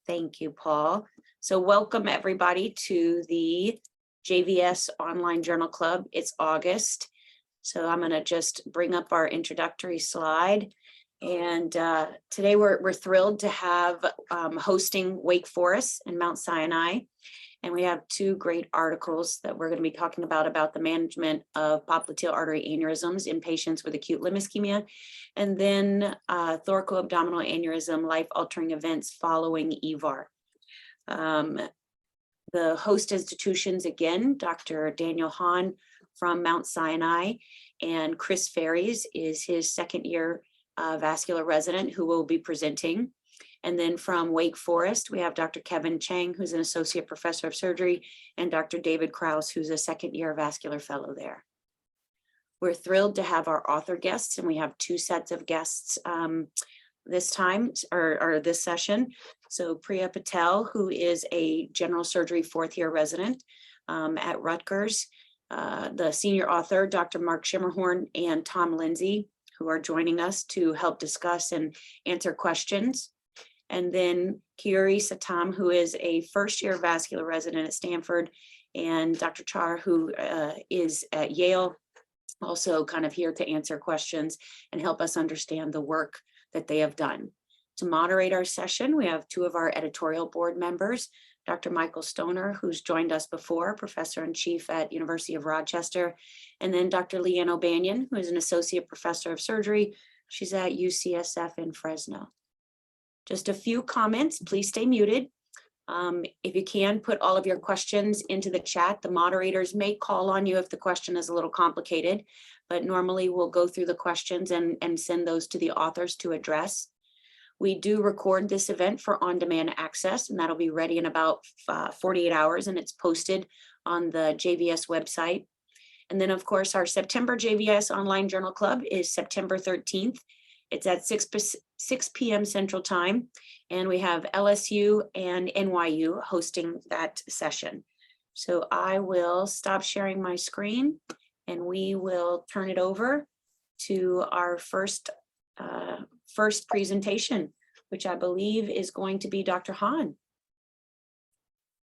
Thank you, Paul. So welcome everybody to the JVS Online Journal Club. It's August. So I'm going to just bring up our introductory slide. And today we're thrilled to have hosting Wake Forest and Mount Sinai. And we have two great articles that we're going to be talking about the management of popliteal artery aneurysms in patients with acute limb ischemia, and then thoracoabdominal aneurysm life-altering events following EVAR. The host institutions, again, Dr. Daniel Hahn from Mount Sinai, and Chris Ferries is his second-year vascular resident who will be presenting. And then from Wake Forest, we have Dr. Kevin Chang, who's an associate professor of surgery, and Dr. David Krause, who's a second-year vascular fellow there. We're thrilled to have our author guests, and we have two sets of guests this time, or this session. So Priya Patel, who is a general surgery fourth-year resident at Rutgers, the senior author, Dr. Mark Schimmerhorn, and Tom Lindsay, who are joining us to help discuss and answer questions. And then Kiuri Satam, who is a first-year vascular resident at Stanford, and Dr. Char, who is at Yale, also kind of here to answer questions and help us understand the work that they have done. To moderate our session, we have two of our editorial board members, Dr. Michael Stoner, who's joined us before, professor in chief at University of Rochester, and then Dr. Leanne O'Banion, who is an associate professor of surgery. She's at UCSF in Fresno. Just a few comments, please stay muted. If you can, put all of your questions into the chat. The moderators may call on you if the question is a little complicated, but normally we'll go through the questions and send those to the authors to address. We do record this event for on-demand access, and that'll be ready in about 48 hours, and it's posted on the JVS website. And then, of course, our September JVS Online Journal Club is September 13th. It's at 6 p.m. Central Time, and we have LSU and NYU hosting that session. So I will stop sharing my screen, and we will turn it over to our first presentation, which I believe is going to be Dr. Hahn.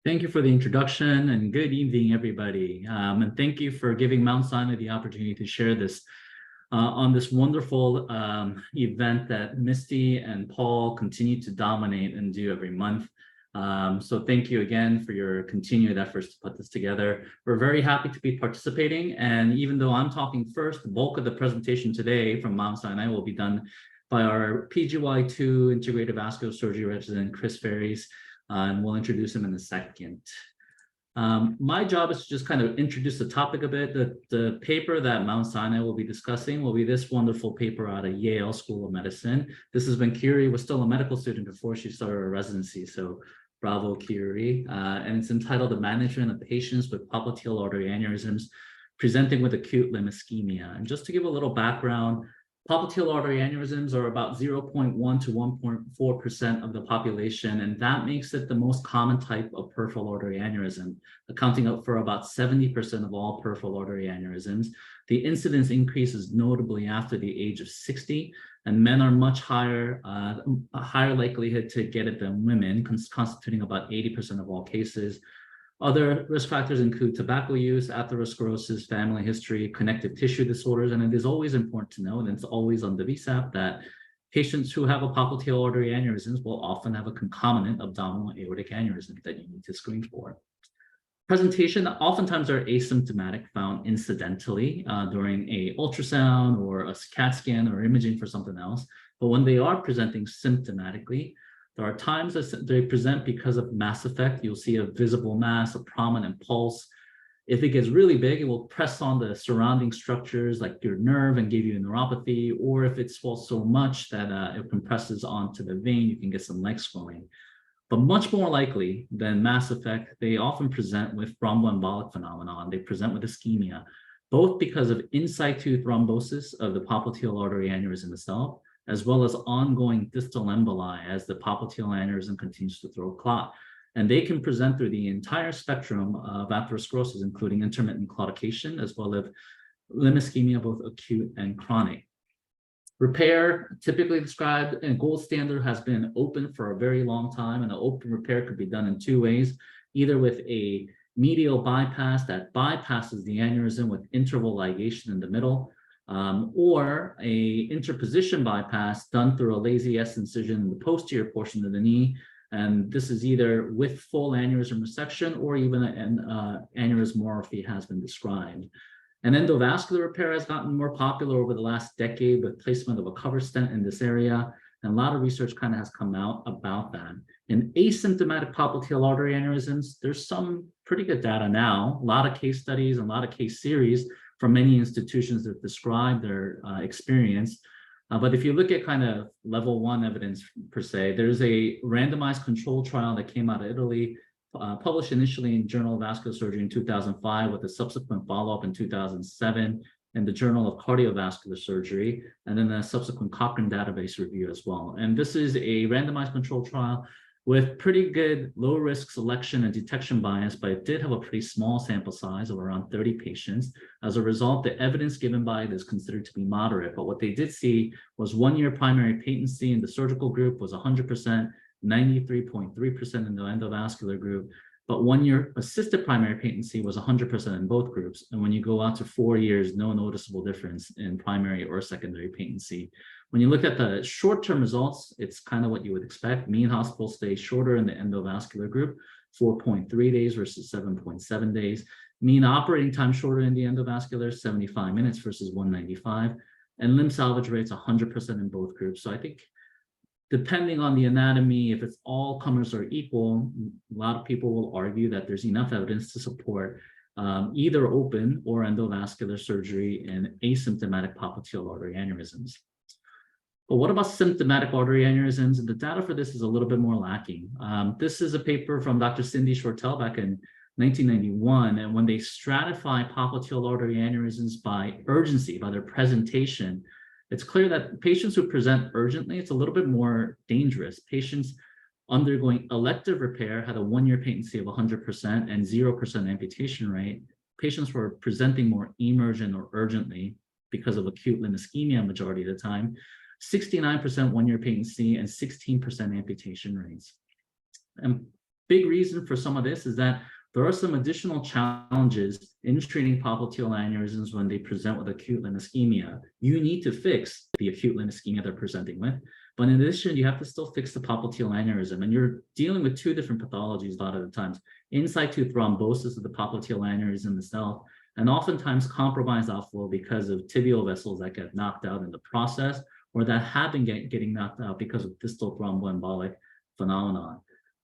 Thank you for the introduction, and good evening, everybody. And thank you for giving Mount Sinai the opportunity to share this on this wonderful event that Misty and Paul continue to dominate and do every month. So thank you again for your continued efforts to put this together. We're very happy to be participating, and even though I'm talking first, the bulk of the presentation today from Mount Sinai will be done by our PGY2 integrated vascular surgery resident, Chris Ferries, and we'll introduce him in a second. My job is to just kind of introduce the topic a bit. The paper that Mount Sinai will be discussing will be this wonderful paper out of Yale School of Medicine. This is when Kiuri was still a medical student before she started her residency, so bravo, Kiuri. And it's entitled The Management of Patients with Popliteal Artery Aneurysms Presenting with Acute Limb Ischemia. And just to give a little background, popliteal artery aneurysms are about 0.1 to 1.4% of the population, and that makes it the most common type of peripheral artery aneurysm, accounting up for about 70% of all peripheral artery aneurysms. The incidence increases notably after the age of 60, and men are much higher, a higher likelihood to get it than women, constituting about 80% of all cases. Other risk factors include tobacco use, atherosclerosis, family history, connective tissue disorders, and it is always important to know, and it's always on the VSAP, that patients who have a popliteal artery aneurysms will often have a concomitant abdominal aortic aneurysm that you need to screen for. Presentation oftentimes are asymptomatic, found incidentally during a ultrasound or a CAT scan or imaging for something else, but when they are presenting symptomatically, there are times that they present because of mass effect. You'll see a visible mass, a prominent pulse. If it gets really big, it will press on the surrounding structures like your nerve and give you a neuropathy, or if it swells so much that it compresses onto the vein, you can get some leg swelling. But much more likely than mass effect, they often present with thromboembolic phenomenon. They present with ischemia, both because of in situ thrombosis of the popliteal artery aneurysm itself, as well as ongoing distal emboli as the popliteal aneurysm continues to throw clot. And they can present through the entire spectrum of atherosclerosis, including intermittent claudication, as well as limb ischemia, both acute and chronic. Repair, typically described and gold standard, has been open for a very long time, and an open repair could be done in two ways, either with a medial bypass that bypasses the aneurysm with interval ligation in the middle, or a interposition bypass done through a lazy S incision in the posterior portion of the knee. And this is either with full aneurysm resection or even an aneurysmorrhaphy has been described. And endovascular repair has gotten more popular over the last decade with placement of a cover stent in this area. And a lot of research kind of has come out about that. In asymptomatic popliteal artery aneurysms, there's some pretty good data now, a lot of case studies, and a lot of case series from many institutions that describe their experience. But if you look at kind of level 1 evidence per se, there's a randomized control trial that came out of Italy, published initially in Journal of Vascular Surgery in 2005 with a subsequent follow-up in 2007 in the Journal of Cardiovascular Surgery, and then a subsequent Cochrane database review as well. And this is a randomized control trial with pretty good low-risk selection and detection bias, but it did have a pretty small sample size of around 30 patients. As a result, the evidence given by it is considered to be moderate, but what they did see was 1-year primary patency in the surgical group was 100%, 93.3% in the endovascular group, but 1-year assisted primary patency was 100% in both groups. And when you go out to 4 years, no noticeable difference in primary or secondary patency. When you look at the short-term results, it's kind of what you would expect. Mean hospital stay shorter in the endovascular group, 4.3 days versus 7.7 days. Mean operating time shorter in the endovascular, 75 minutes versus 195. And limb salvage rates 100% in both groups. So I think depending on the anatomy, if it's all comers are equal, a lot of people will argue that there's enough evidence to support either open or endovascular surgery in asymptomatic popliteal artery aneurysms. But what about symptomatic artery aneurysms? And the data for this is a little bit more lacking. This is a paper from Dr. Cindy Shortell back in 1991, and when they stratify popliteal artery aneurysms by urgency, by their presentation, it's clear that patients who present urgently, it's a little bit more dangerous. Patients undergoing elective repair had a 1-year patency of 100% and 0% amputation rate. Patients who are presenting more emergent or urgently because of acute limb ischemia majority of the time, 69% 1-year patency and 16% amputation rates. And big reason for some of this is that there are some additional challenges in treating popliteal aneurysms when they present with acute limb ischemia. You need to fix the acute limb ischemia they're presenting with, but in addition, you have to still fix the popliteal aneurysm, and you're dealing with 2 different pathologies a lot of the times: in situ thrombosis of the popliteal aneurysm itself, and oftentimes compromised outflow because of tibial vessels that get knocked out in the process, or that have been getting knocked out because of distal thromboembolic phenomenon.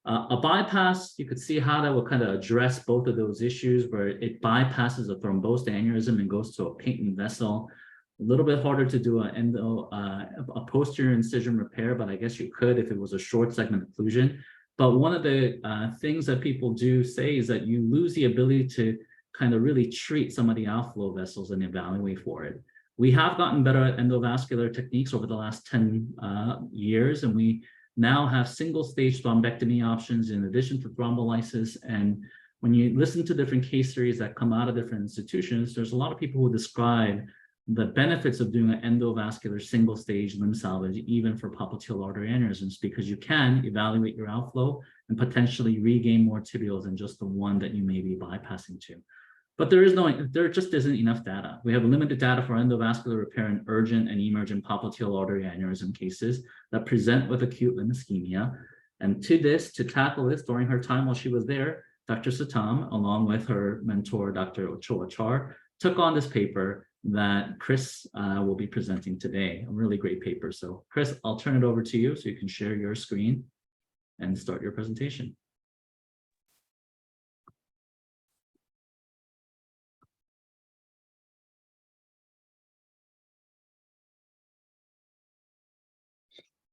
A bypass, you could see how that will kind of address both of those issues, where it bypasses a thrombosed aneurysm and goes to a patent vessel. A little bit harder to do a posterior incision repair, but I guess you could if it was a short segment occlusion. But one of the things that people do say is that you lose the ability to kind of really treat some of the outflow vessels and evaluate for it. We have gotten better at endovascular techniques over the last 10 years, and we now have single-stage thrombectomy options in addition to thrombolysis. And when you listen to different case series that come out of different institutions, there's a lot of people who describe the benefits of doing an endovascular single-stage limb salvage, even for popliteal artery aneurysms, because you can evaluate your outflow and potentially regain more tibials than just the one that you may be bypassing to. But there just isn't enough data. We have limited data for endovascular repair in urgent and emergent popliteal artery aneurysm cases that present with acute limb ischemia. And to tackle this during her time while she was there, Dr. Satam, along with her mentor, Dr. Ochoa Char, took on this paper that Chris will be presenting today. A really great paper. So Chris, I'll turn it over to you so you can share your screen and start your presentation.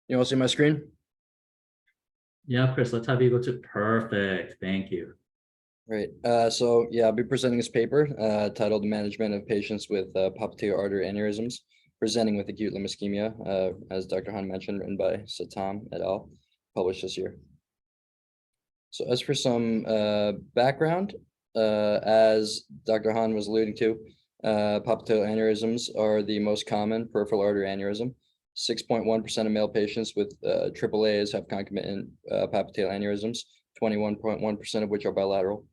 You want to see my screen? Yeah, Chris, let's have you go to perfect. Thank you. Great. So yeah, I'll be presenting this paper titled Management of Patients with Popliteal Artery Aneurysms Presenting with Acute Limb Ischemia, as Dr. Han mentioned, written by Satam et al., published this year. So as for some background, as Dr. Han was alluding to, popliteal aneurysms are the most common peripheral artery aneurysm 6.1% of male patients with AAAs have concomitant popliteal aneurysms, 21.1% of which are bilateral.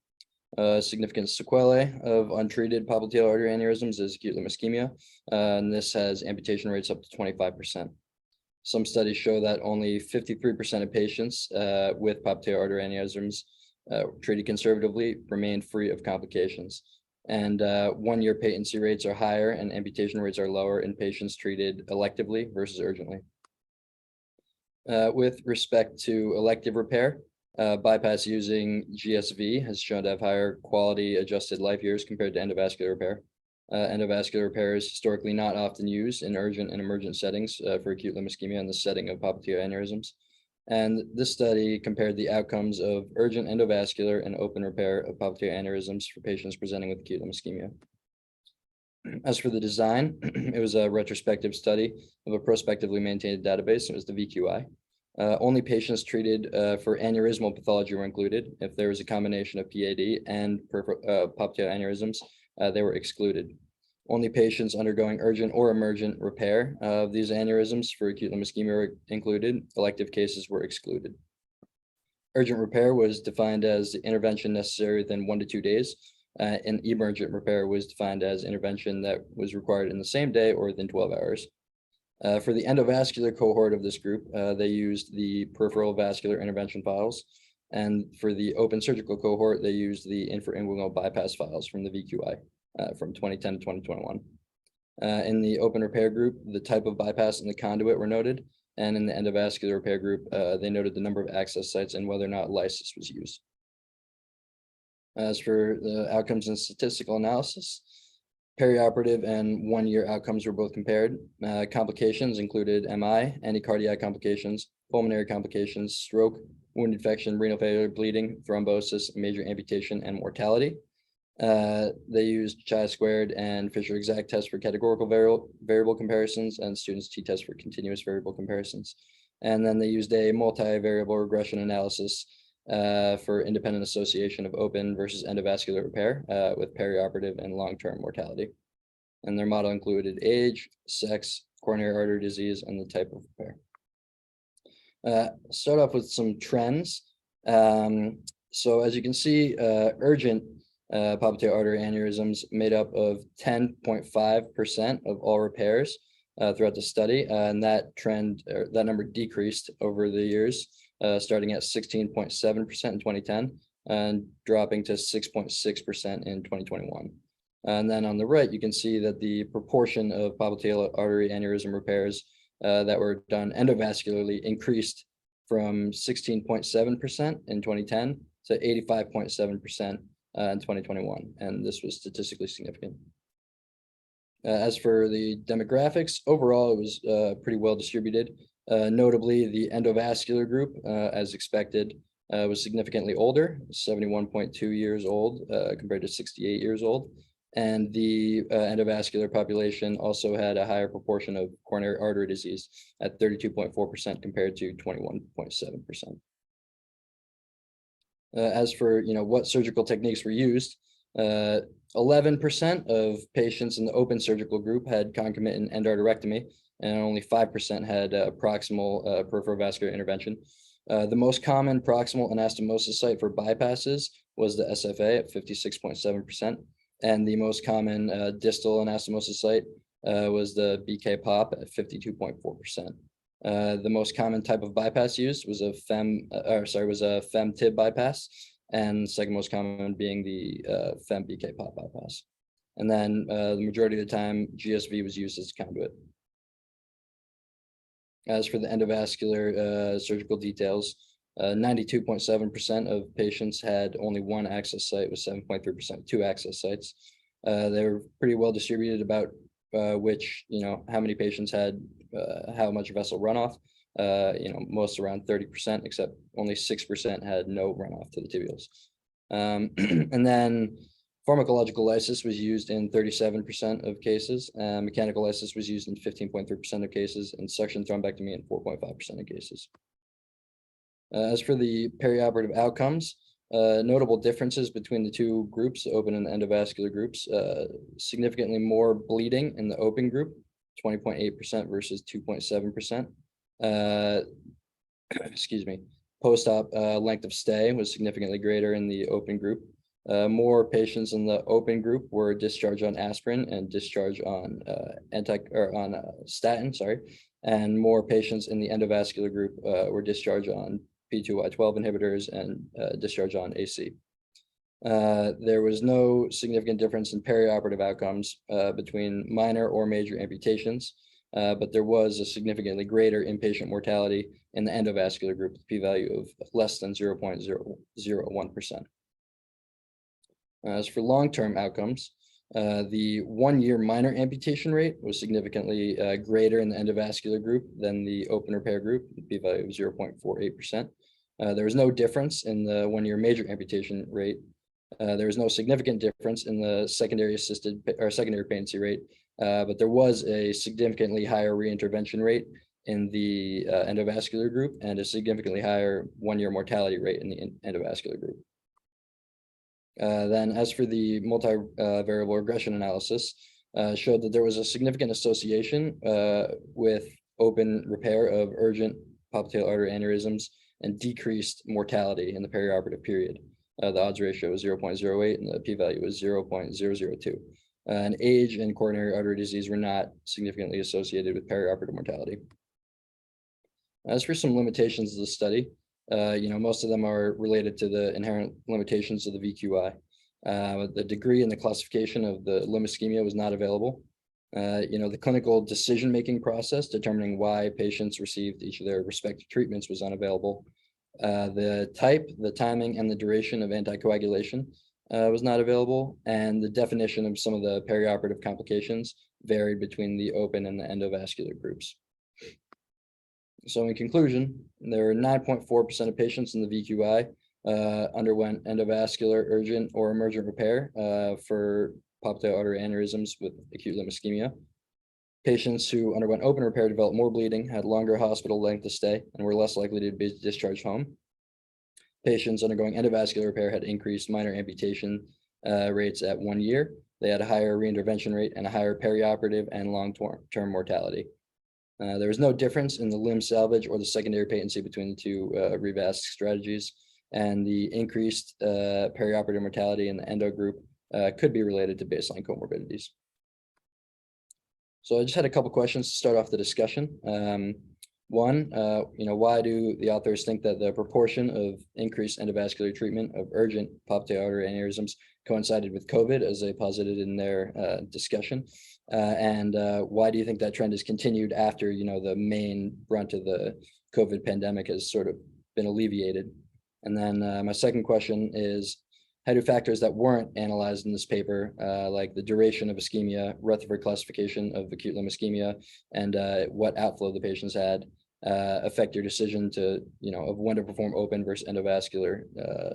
Significant sequelae of untreated popliteal artery aneurysms is acute limb ischemia, and this has amputation rates up to 25%. Some studies show that only 53% of patients with popliteal artery aneurysms treated conservatively remain free of complications. And 1-year patency rates are higher and amputation rates are lower in patients treated electively versus urgently. With respect to elective repair, bypass using GSV has shown to have higher quality adjusted life years compared to endovascular repair. Endovascular repair is historically not often used in urgent and emergent settings for acute limb ischemia in the setting of popliteal aneurysms. And this study compared the outcomes of urgent endovascular and open repair of popliteal aneurysms for patients presenting with acute limb ischemia. As for the design, it was a retrospective study of a prospectively maintained database. It was the VQI. Only patients treated for aneurysmal pathology were included. If there was a combination of PAD and popliteal aneurysms, they were excluded. Only patients undergoing urgent or emergent repair of these aneurysms for acute limb ischemia were included. Elective cases were excluded. Urgent repair was defined as the intervention necessary within 1 to 2 days, and emergent repair was defined as intervention that was required in the same day or within 12 hours. For the endovascular cohort of this group, they used the peripheral vascular intervention files. And for the open surgical cohort, they used the infrainguinal bypass files from the VQI from 2010 to 2021. In the open repair group, the type of bypass and the conduit were noted. And in the endovascular repair group, they noted the number of access sites and whether or not lysis was used. As for the outcomes and statistical analysis, perioperative and 1-year outcomes were both compared. Complications included MI, any cardiac complications, pulmonary complications, stroke, wound infection, renal failure, bleeding, thrombosis, major amputation, and mortality. They used chi-squared and Fisher exact tests for categorical variable comparisons and students t-test for continuous variable comparisons. And then they used a multivariable regression analysis for independent association of open versus endovascular repair with perioperative and long-term mortality. And their model included age, sex, coronary artery disease, and the type of repair. Start off with some trends. So as you can see, urgent popliteal artery aneurysms made up of 10.5% of all repairs throughout the study, and that trend, that number decreased over the years, starting at 16.7% in 2010 and dropping to 6.6% in 2021. And then on the right, you can see that the proportion of popliteal artery aneurysm repairs that were done endovascularly increased from 16.7% in 2010 to 85.7% in 2021, and this was statistically significant. As for the demographics, overall, it was pretty well distributed. Notably, the endovascular group, as expected, was significantly older, 71.2 years old compared to 68 years old. And the endovascular population also had a higher proportion of coronary artery disease at 32.4% compared to 21.7%. As for what surgical techniques were used, 11% of patients in the open surgical group had concomitant endarterectomy, and only 5% had proximal peripheral vascular intervention. The most common proximal anastomosis site for bypasses was the SFA at 56.7%, and the most common distal anastomosis site was the BK pop at 52.4%. The most common type of bypass used was a fem-tib bypass, and second most common being the fem BK pop bypass. And then the majority of the time, GSV was used as a conduit. As for the endovascular surgical details, 92.7% of patients had only one access site, with 7.3% 2 access sites. They were pretty well distributed about how many patients had how much vessel runoff. Most around 30%, except only 6% had no runoff to the tibials. And then pharmacological lysis was used in 37% of cases. Mechanical lysis was used in 15.3% of cases, and suction thrombectomy in 4.5% of cases. As for the perioperative outcomes, notable differences between the two groups, open and endovascular groups, significantly more bleeding in the open group, 20.8% versus 2.7%. Excuse me. Post-op length of stay was significantly greater in the open group. More patients in the open group were discharged on aspirin and discharged on statin, and more patients in the endovascular group were discharged on P2Y12 inhibitors and discharged on AC. There was no significant difference in perioperative outcomes between minor or major amputations, but there was a significantly greater inpatient mortality in the endovascular group, with p-value of less than 0.001%. As for long-term outcomes, the 1-year minor amputation rate was significantly greater in the endovascular group than the open repair group, with p-value of 0.48%. There was no difference in the 1-year major amputation rate. There was no significant difference in the secondary patency rate, but there was a significantly higher reintervention rate in the endovascular group and a significantly higher 1-year mortality rate in the endovascular group. Then as for the multivariable regression analysis, showed that there was a significant association with open repair of urgent popliteal artery aneurysms and decreased mortality in the perioperative period. The odds ratio was 0.08 and the p-value was 0.002. And age and coronary artery disease were not significantly associated with perioperative mortality. As for some limitations of the study, most of them are related to the inherent limitations of the VQI. The degree and the classification of the limb ischemia was not available. The clinical decision-making process determining why patients received each of their respective treatments was unavailable. The type, the timing, and the duration of anticoagulation was not available, and the definition of some of the perioperative complications varied between the open and the endovascular groups. So in conclusion, there were 9.4% of patients in the VQI underwent endovascular, urgent, or emergent repair for popliteal artery aneurysms with acute limb ischemia. Patients who underwent open repair developed more bleeding, had longer hospital length of stay, and were less likely to be discharged home. Patients undergoing endovascular repair had increased minor amputation rates at 1 year. They had a higher reintervention rate and a higher perioperative and long-term mortality. There was no difference in the limb salvage or the secondary patency between the two revasc strategies, and the increased perioperative mortality in the endo group could be related to baseline comorbidities. So I just had a couple questions to start off the discussion. One, why do the authors think that the proportion of increased endovascular treatment of urgent popliteal artery aneurysms coincided with COVID, as they posited in their discussion? And why do you think that trend has continued after, the main brunt of the COVID pandemic has sort of been alleviated? And then my second question is, how do factors that weren't analyzed in this paper, like the duration of ischemia, Rutherford classification of acute limb ischemia, and what outflow the patients had, affect your decision to, of when to perform open versus endovascular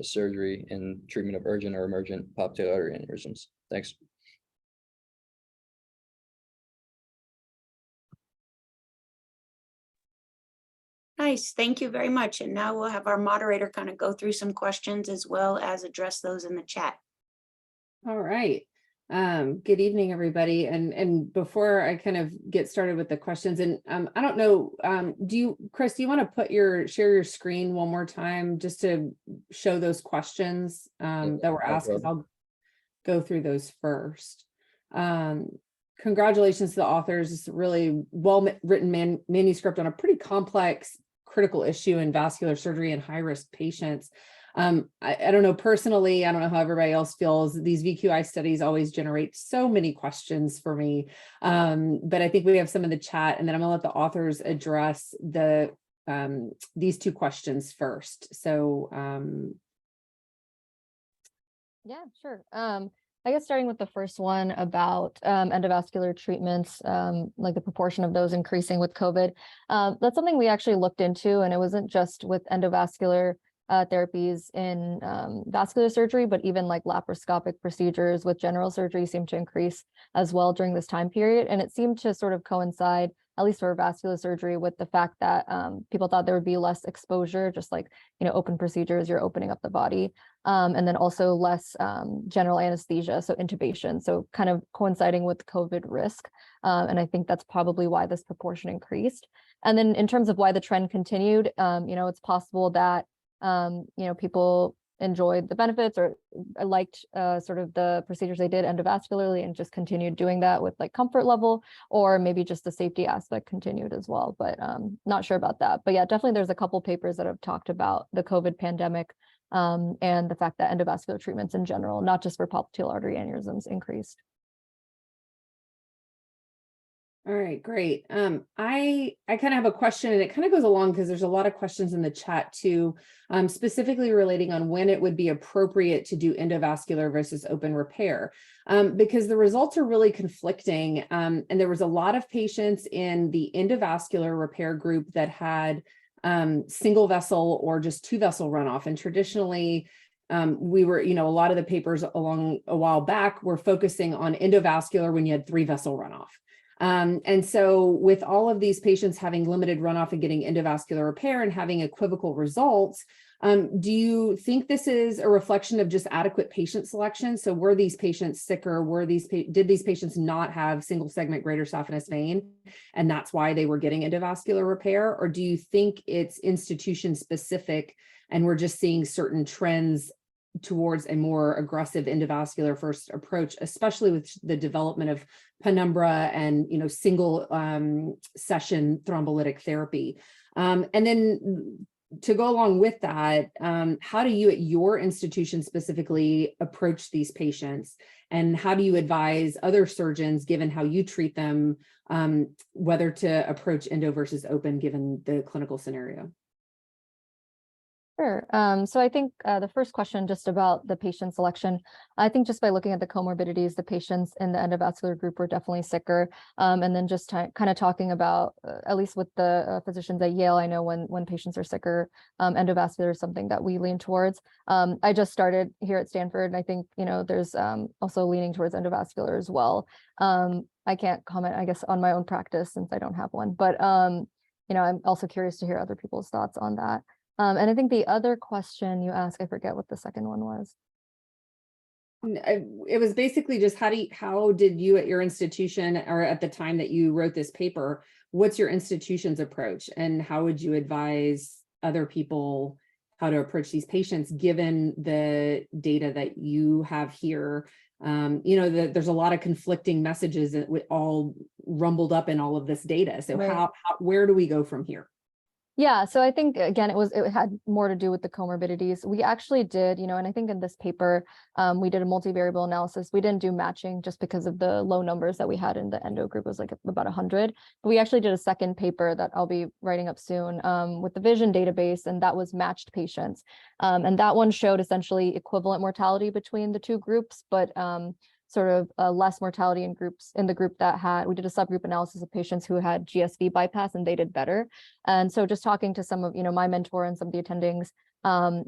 surgery in treatment of urgent or emergent popliteal artery aneurysms? Thanks. Nice, thank you very much. And now we'll have our moderator kind of go through some questions as well as address those in the chat. All right. Good evening, everybody. And before I kind of get started with the questions, and I don't know, Chris, do you want to share your screen one more time just to show those questions that were asked? Because I'll go through those first. Congratulations to the authors. It's a really well-written manuscript on a pretty complex critical issue in vascular surgery in high-risk patients. I don't know, personally, I don't know how everybody else feels. These VQI studies always generate so many questions for me. But I think we have some in the chat, and then I'm gonna let the authors address these two questions first. So yeah, sure. I guess starting with the first one about endovascular treatments, like the proportion of those increasing with COVID. That's something we actually looked into, and it wasn't just with endovascular therapies in vascular surgery, but even like laparoscopic procedures with general surgery seemed to increase as well during this time period. And it seemed to sort of coincide at least for vascular surgery, with the fact that people thought there would be less exposure, just like, open procedures, you're opening up the body. And then also less general anesthesia, so intubation, so kind of coinciding with COVID risk. And I think that's probably why this proportion increased. And then in terms of why the trend continued, it's possible that, people enjoyed the benefits or liked sort of the procedures they did endovascularly and just continued doing that with like comfort level, or maybe just the safety aspect continued as well, but not sure about that. But yeah, definitely there's a couple papers that have talked about the COVID pandemic and the fact that endovascular treatments in general, not just for popliteal artery aneurysms, increased. All right, great. I kind of have a question, and it kind of goes along because there's a lot of questions in the chat too, specifically relating on when it would be appropriate to do endovascular versus open repair, because the results are really conflicting. And there was a lot of patients in the endovascular repair group that had single vessel or just 2-vessel runoff. And traditionally, we were, a lot of the papers along a while back were focusing on endovascular when you had 3-vessel runoff. And so with all of these patients having limited runoff and getting endovascular repair and having equivocal results, do you think this is a reflection of just adequate patient selection? So were these patients sicker? Did these patients not have single segment greater saphenous vein, and that's why they were getting endovascular repair? Or do you think it's institution specific and we're just seeing certain trends towards a more aggressive endovascular first approach, especially with the development of penumbra and single session thrombolytic therapy? And then to go along with that, how do you at your institution specifically approach these patients, and how do you advise other surgeons, given how you treat them, whether to approach endo versus open given the clinical scenario? Sure. So I think the first question just about the patient selection, I think just by looking at the comorbidities, the patients in the endovascular group were definitely sicker. And then just kind of talking about, at least with the physicians at Yale, I know when patients are sicker, endovascular is something that we lean towards. I just started here at Stanford, and I think, there's also leaning towards endovascular as well. I can't comment, I guess, on my own practice since I don't have one, but, I'm also curious to hear other people's thoughts on that. And I think the other question you asked, I forget what the second one was. It was basically just how did you at your institution, or at the time that you wrote this paper, what's your institution's approach, and how would you advise other people how to approach these patients given the data that you have here? There's a lot of conflicting messages that all rumbled up in all of this data. So Right. Where do we go from here? Yeah, so I think, again, it had more to do with the comorbidities. We actually did, and I think in this paper, we did a multivariable analysis. We didn't do matching just because of the low numbers that we had in the endo group, was like about 100. But we actually did a second paper that I'll be writing up soon with the Vision database, and that was matched patients. And that one showed essentially equivalent mortality between the two groups, but sort of less mortality in the group that we did a subgroup analysis of patients who had GSV bypass, and they did better. And so just talking to some of, my mentor and some of the attendings,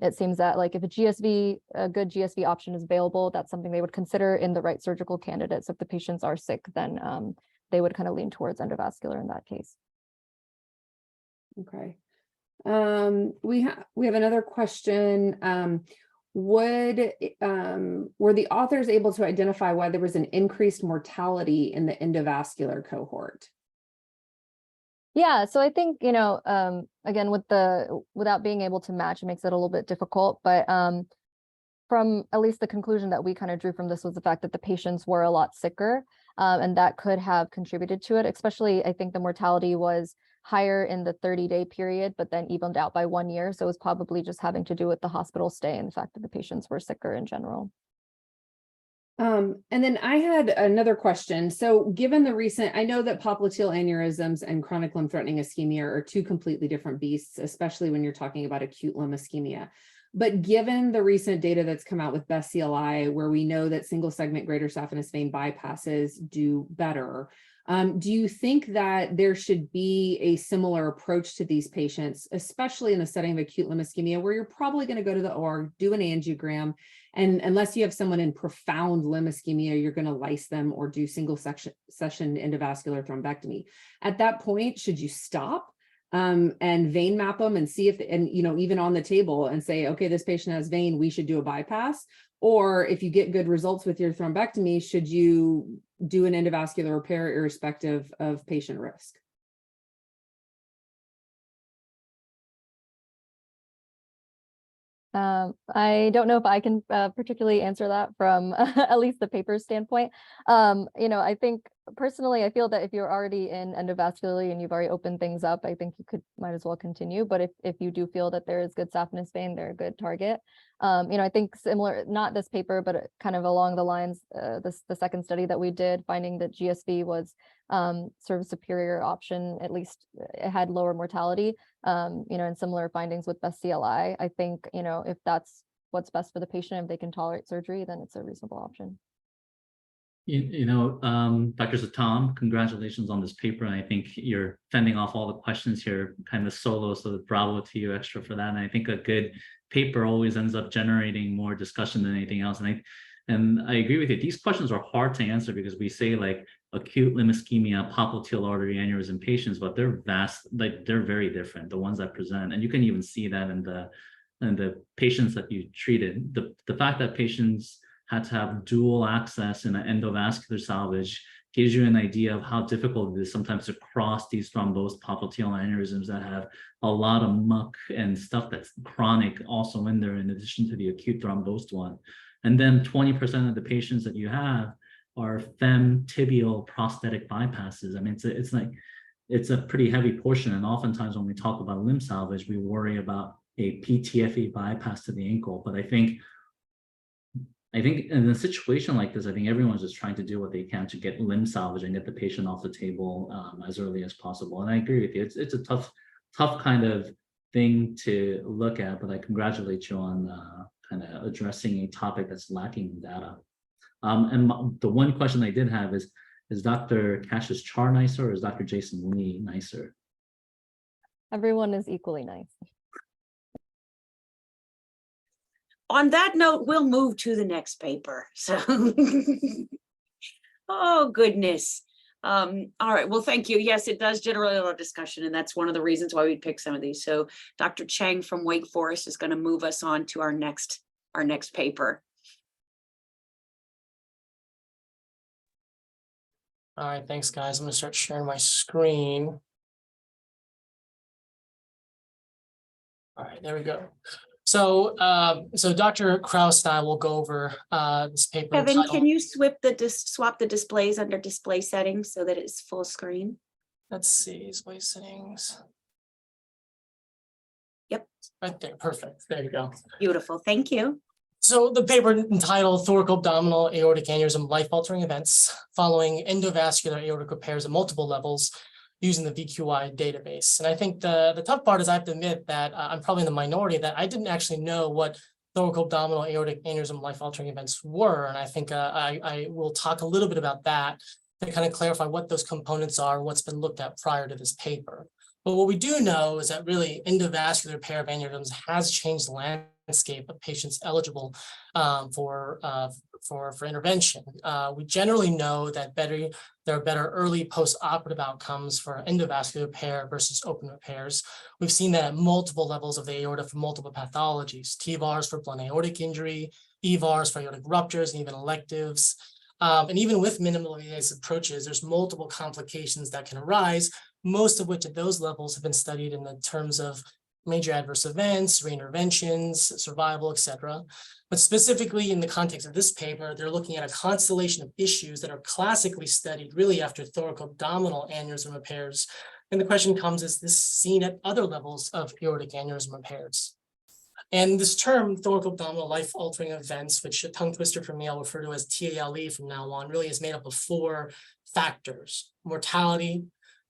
it seems that like if a good GSV option is available, that's something they would consider in the right surgical candidates. So if the patients are sick, then they would kind of lean towards endovascular in that case. Okay. We have another question. Were the authors able to identify why there was an increased mortality in the endovascular cohort? Yeah, so I think, again, without being able to match, it makes it a little bit difficult, but from at least the conclusion that we kind of drew from this was the fact that the patients were a lot sicker, and that could have contributed to it. Especially, I think the mortality was higher in the 30-day period, but then evened out by 1 year. So it was probably just having to do with the hospital stay and the fact that the patients were sicker in general. And then I had another question. So given the recent, I know that popliteal aneurysms and chronic limb-threatening ischemia are two completely different beasts, especially when you're talking about acute limb ischemia. But given the recent data that's come out with best CLI, where we know that single segment greater saphenous vein bypasses do better, Do you think that there should be a similar approach to these patients, especially in the setting of acute limb ischemia, where you're probably going to go to the OR, do an angiogram, and unless you have someone in profound limb ischemia, you're going to lyse them or do single session endovascular thrombectomy. At that point, should you stop and vein map them and see if, and even on the table and say, okay, this patient has vein, we should do a bypass? Or if you get good results with your thrombectomy, should you do an endovascular repair irrespective of patient risk? I don't know if I can particularly answer that from at least the paper standpoint. I think personally, I feel that if you're already in endovascularly and you've already opened things up, I think you might as well continue. But if you do feel that there is good saphenous vein, they're a good target. I think similar, not this paper, but kind of along the lines, the second study that we did, finding that GSV was sort of superior option, at least it had lower mortality, and similar findings with best CLI. I think, if that's what's best for the patient, if they can tolerate surgery, then it's a reasonable option. Dr. Satam, congratulations on this paper. And I think you're fending off all the questions here kind of solo, so bravo to you extra for that. And I think a good paper always ends up generating more discussion than anything else. And I agree with you. These questions are hard to answer because we say like acute limb ischemia, popliteal artery aneurysm patients, but they're vast, like they're very different, the ones that present. And you can even see that in the patients that you treated. The fact that patients had to have dual access in an endovascular salvage gives you an idea of how difficult it is sometimes to cross these thrombosed popliteal aneurysms that have a lot of muck and stuff that's chronic also in there, in addition to the acute thrombosed one. And then 20% of the patients that you have are femtibial prosthetic bypasses. I mean, it's a pretty heavy portion. And oftentimes when we talk about limb salvage, we worry about a PTFE bypass to the ankle. But I think in a situation like this, I think everyone's just trying to do what they can to get limb salvage and get the patient off the table as early as possible. And I agree with you. It's a tough kind of thing to look at, but I congratulate you on kind of addressing a topic that's lacking in data. The one question I did have is Dr. Cassius Char nicer or is Dr. Jason Lee nicer? Everyone is equally nice. On that note, we'll move to the next paper. So, oh goodness. All right, well, thank you. Yes, it does generate a lot of discussion, and that's one of the reasons why we picked some of these. So Dr. Chang from Wake Forest is going to move us on to our next paper. All right, thanks guys. I'm going to start sharing my screen. All right, there we go. So, Dr. Kraus and I will go over this paper. Kevin, can you swap the displays under display settings so that it's full screen? Let's see, display settings. Yep. Right there, perfect. There you go. Beautiful, thank you. So the paper entitled Thoracoabdominal Aortic Aneurysm Life-Altering Events Following Endovascular Aortic Repairs at Multiple Levels using the VQI database. And I think the tough part is I have to admit that I'm probably in the minority that I didn't actually know what thoracoabdominal aortic aneurysm life-altering events were. And I think I will talk a little bit about that to kind of clarify what those components are, what's been looked at prior to this paper. But what we do know is that really endovascular repair of aneurysms has changed the landscape of patients eligible for intervention. We generally know that there are better early post-operative outcomes for endovascular repair versus open repairs. We've seen that at multiple levels of the aorta for multiple pathologies, TVARs for blunt aortic injury, EVARs for aortic ruptures, and even electives. And even with minimally invasive approaches, there's multiple complications that can arise, most of which at those levels have been studied in the terms of major adverse events, reinterventions, survival, etc. But specifically in the context of this paper, they're looking at a constellation of issues that are classically studied really after thoracoabdominal aneurysm repairs. And the question comes, is this seen at other levels of aortic aneurysm repairs? And this term, thoracoabdominal life-altering events, which a tongue twister for me I'll refer to as TALE from now on, really is made up of 4 factors: mortality,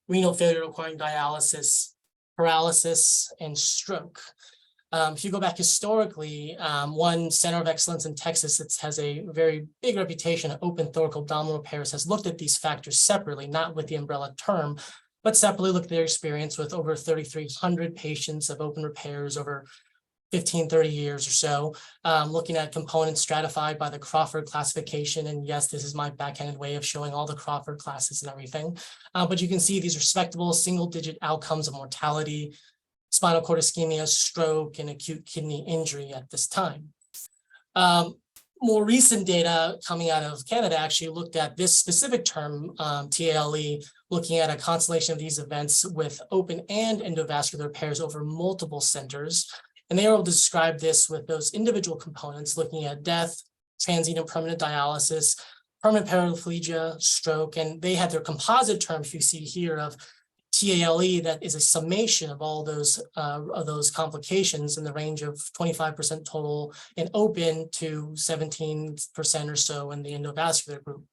renal failure requiring dialysis, paralysis, and stroke. If you go back historically, one center of excellence in Texas that has a very big reputation of open thoracoabdominal repairs has looked at these factors separately, not with the umbrella term, but separately looked at their experience with over 3,300 patients of open repairs over 15, 30 years or so, looking at components stratified by the Crawford classification. And yes, this is my backhanded way of showing all the Crawford classes and everything. But you can see these respectable single-digit outcomes of mortality, spinal cord ischemia, stroke, and acute kidney injury at this time. More recent data coming out of Canada actually looked at this specific term, TALE, looking at a constellation of these events with open and endovascular repairs over multiple centers. And they were able to describe this with those individual components, looking at death, transient and permanent dialysis, permanent paraplegia, stroke, and they had their composite terms you see here of TALE that is a summation of all those complications in the range of 25% total in open to 17% or so in the endovascular group.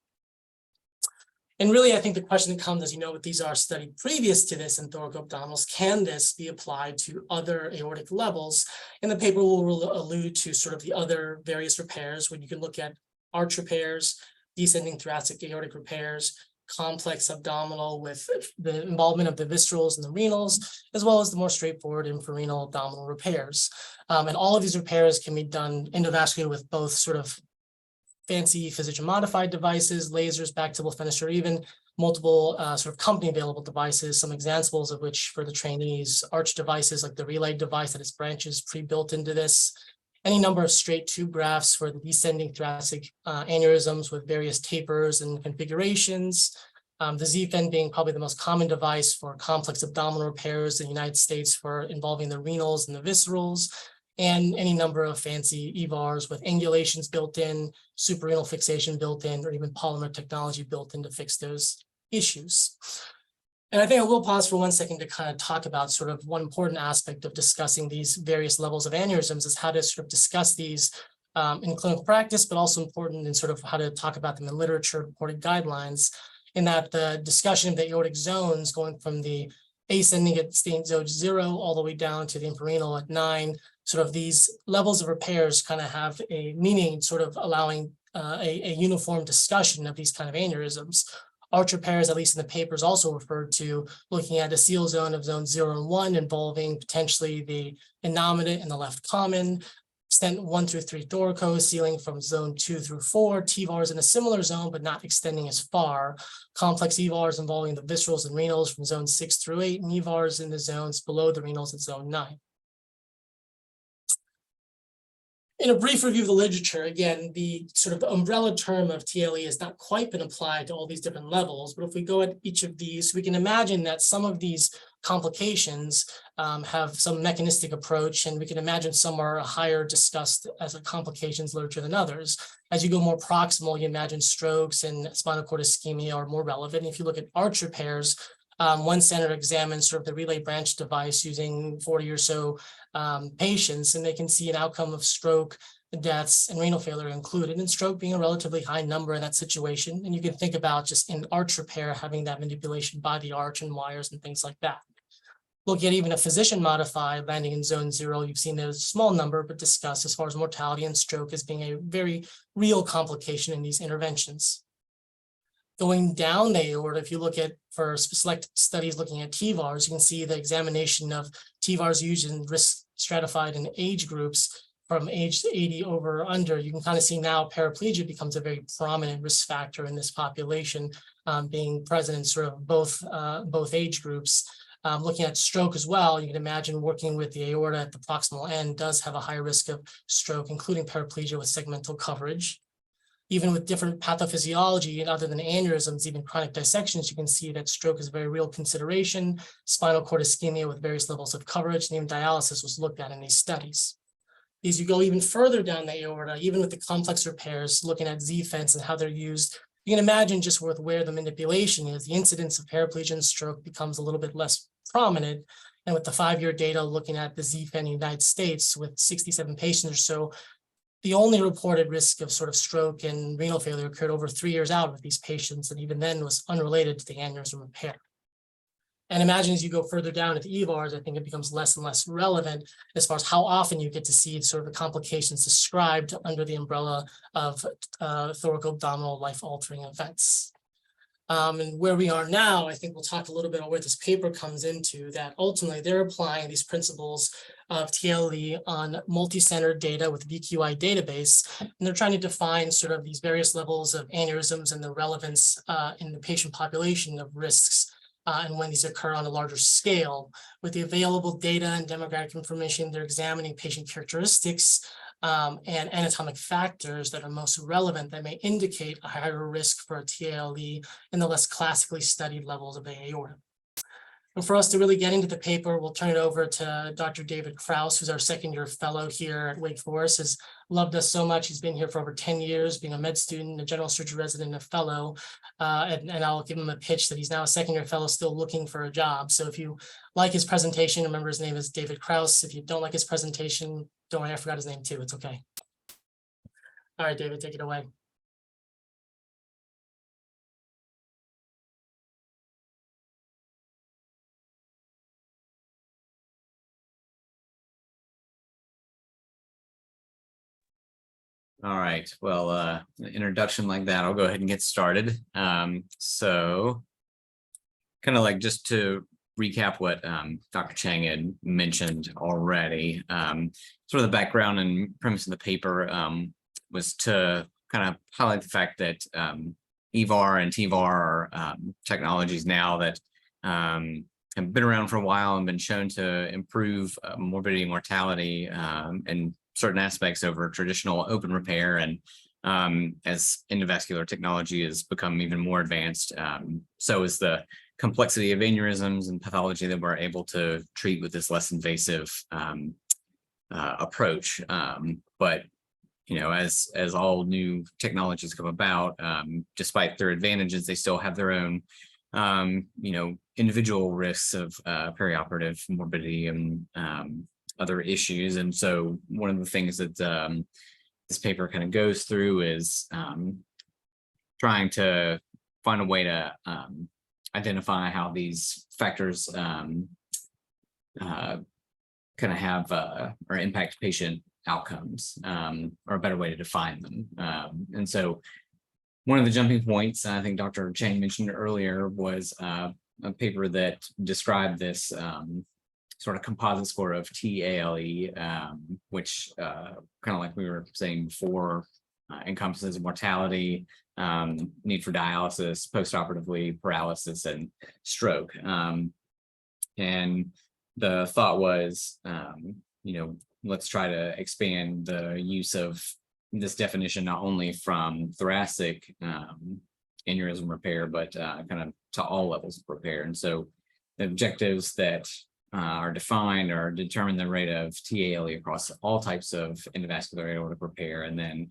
And really, I think the question that comes, as you know, what these are studied previous to this in thoracoabdominals, can this be applied to other aortic levels? And the paper will allude to sort of the other various repairs when you can look at arch repairs, descending thoracic aortic repairs, complex abdominal with the involvement of the viscerals and the renals, as well as the more straightforward infrarenal abdominal repairs. And all of these repairs can be done endovascular with both sort of fancy physician-modified devices, lasers, back-table finisher, or even multiple sort of company-available devices, some examples of which for the trainees, arch devices like the relay device that has branches pre-built into this, any number of straight tube grafts for the descending thoracic aneurysms with various tapers and configurations, the ZFEN being probably the most common device for complex abdominal repairs in the United States for involving the renals and the viscerals, and any number of fancy EVARs with angulations built in, suprarenal fixation built in, or even polymer technology built in to fix those issues. And I think I will pause for 1 second to kind of talk about sort of one important aspect of discussing these various levels of aneurysms is how to sort of discuss these in clinical practice, but also important in sort of how to talk about them in literature, reported guidelines, in that the discussion of the aortic zones going from the ascending at state zone 0 all the way down to the infrarenal at 9, sort of these levels of repairs kind of have a meaning, sort of allowing a uniform discussion of these kind of aneurysms. Arch repairs, at least in the papers, also referred to looking at a seal zone of zone 0 and 1 involving potentially the innominate and the left common, stent 1 through 3 thoraco, sealing from zone 2 through 4, TVARs in a similar zone, but not extending as far, complex EVARs involving the viscerals and renals from zone 6 through 8, and EVARs in the zones below the renals at zone 9. In a brief review of the literature, again, the sort of umbrella term of TLE has not quite been applied to all these different levels, but if we go at each of these, we can imagine that some of these complications have some mechanistic approach, and we can imagine some are higher discussed as a complications literature than others. As you go more proximal, you imagine strokes and spinal cord ischemia are more relevant. If you look at arch repairs, one center examined sort of the relay branch device using 40 or so patients, and they can see an outcome of stroke, deaths, and renal failure included, and stroke being a relatively high number in that situation. And you can think about just in arch repair, having that manipulation by the arch and wires and things like that. Look at even a physician modified landing in zone 0, you've seen a small number, but discussed as far as mortality and stroke as being a very real complication in these interventions. Going down the aorta, if you look at for select studies looking at TVARs, you can see the examination of TVARs used in risk stratified in age groups from age 80 over or under. You can kind of see now paraplegia becomes a very prominent risk factor in this population, being present in sort of both age groups. Looking at stroke as well, you can imagine working with the aorta at the proximal end does have a high risk of stroke, including paraplegia with segmental coverage. Even with different pathophysiology and other than aneurysms, even chronic dissections, you can see that stroke is a very real consideration. Spinal cord ischemia with various levels of coverage, and even dialysis was looked at in these studies. As you go even further down the aorta, even with the complex repairs, looking at Z-fence and how they're used, you can imagine just with where the manipulation is, the incidence of paraplegia and stroke becomes a little bit less prominent. And with the 5-year data looking at the Z-fen in the United States with 67 patients or so, the only reported risk of sort of stroke and renal failure occurred over 3 years out with these patients, and even then was unrelated to the aneurysm repair. And imagine as you go further down into EVARs, I think it becomes less and less relevant as far as how often you get to see sort of the complications described under the umbrella of thoracoabdominal life-altering events. And where we are now, I think we'll talk a little bit about where this paper comes into, that ultimately they're applying these principles of TLE on multi-centered data with VQI database, and they're trying to define sort of these various levels of aneurysms and the relevance in the patient population of risks and when these occur on a larger scale. With the available data and demographic information, they're examining patient characteristics and anatomic factors that are most relevant that may indicate a higher risk for a TLE in the less classically studied levels of the aorta. And for us to really get into the paper, we'll turn it over to Dr. David Kraus, who's our second-year fellow here at Wake Forest, has loved us so much. He's been here for over 10 years, being a med student, a general surgery resident, and a fellow. And I'll give him a pitch that he's now a second-year fellow still looking for a job. So if you like his presentation, remember his name is David Kraus. If you don't like his presentation, don't worry, I forgot his name too. It's okay. All right, David, take it away. All right, well, an introduction like that, I'll go ahead and get started. So kind of like just to recap what Dr. Chang had mentioned already, sort of the background and premise of the paper was to kind of highlight the fact that EVAR and TVAR are technologies now that have been around for a while and been shown to improve morbidity and mortality and certain aspects over traditional open repair. And as endovascular technology has become even more advanced, so is the complexity of aneurysms and pathology that we're able to treat with this less invasive approach. But you know, as all new technologies come about, despite their advantages, they still have their own you know, individual risks of perioperative morbidity and other issues. And so one of the things that this paper kind of goes through is trying to find a way to identify how these factors kind of have or impact patient outcomes, or a better way to define them. And so one of the jumping points, I think Dr. Chang mentioned earlier, was a paper that described this sort of composite score of TALE, which kind of like we were saying before, encompasses mortality, need for dialysis, postoperatively paralysis, and stroke. And the thought was, you know, let's try to expand the use of this definition not only from thoracic aneurysm repair, but kind of to all levels of repair. And so the objectives that are defined or determine the rate of TALE across all types of endovascular aortic repair, and then